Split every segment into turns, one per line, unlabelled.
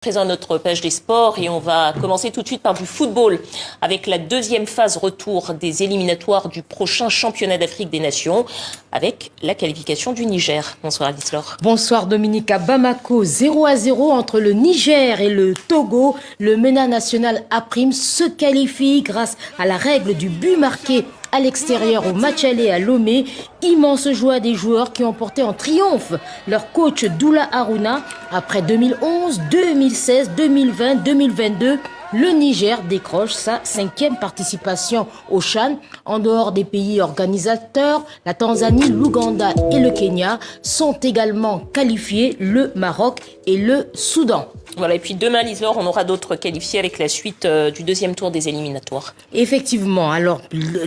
Présent notre page des sports et on va commencer tout de suite par du football avec la deuxième phase retour des éliminatoires du prochain championnat d'Afrique des Nations avec la qualification du Niger. Bonsoir Alice Laure.
Bonsoir Dominique. À Bamako, 0-0 entre le Niger et le Togo. Le MENA national A' se qualifie grâce à la règle du but marqué à l'extérieur au match aller à Lomé. Immense joie des joueurs qui ont porté en triomphe leur coach Doula Haruna. Après 2011, 2016, 2020, 2022, le Niger décroche sa 5e participation au CHAN. En dehors des pays organisateurs, la Tanzanie, l'Ouganda et le Kenya sont également qualifiés, le Maroc et le Soudan.
Voilà, et puis demain, Lise-Laure, on aura d'autres qualifiés avec la suite du deuxième tour des éliminatoires.
Effectivement, alors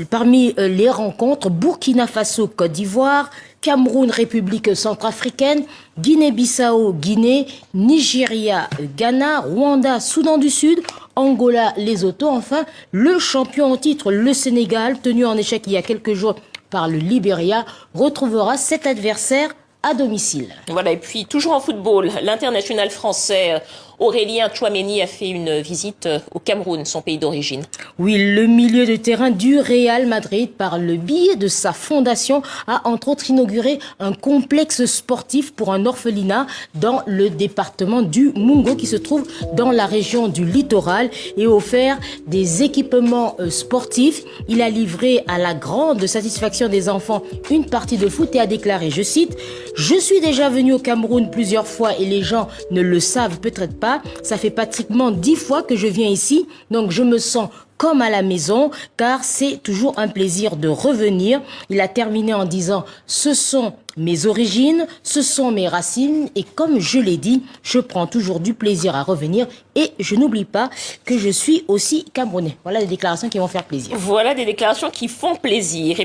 parmi les rencontres, Burkina Faso, Côte d'Ivoire, Cameroun, République centrafricaine, Guinée-Bissau, Guinée, Nigeria, Ghana, Rwanda, Soudan du Sud, Angola, Lesotho. Enfin, le champion en titre, le Sénégal, tenu en échec il y a quelques jours par le Libéria, retrouvera cet adversaire à domicile.
Voilà, et puis toujours en football, l'international français Aurélien Tchouameni a fait une visite au Cameroun, son pays d'origine.
Oui, le milieu de terrain du Real Madrid, par le biais de sa fondation, a entre autres inauguré un complexe sportif pour un orphelinat dans le département du Mungo qui se trouve dans la région du littoral et offert des équipements sportifs. Il a livré à la grande satisfaction des enfants une partie de foot et a déclaré, je cite, « Je suis déjà venu au Cameroun plusieurs fois et les gens ne le savent peut-être pas. Ça fait pratiquement 10 fois que je viens ici, donc je me sens comme à la maison, car c'est toujours un plaisir de revenir. » Il a terminé en disant « Ce sont mes origines, ce sont mes racines et comme je l'ai dit, je prends toujours du plaisir à revenir et je n'oublie pas que je suis aussi camerounais. » Voilà des déclarations qui vont faire plaisir.
Voilà des déclarations qui font plaisir.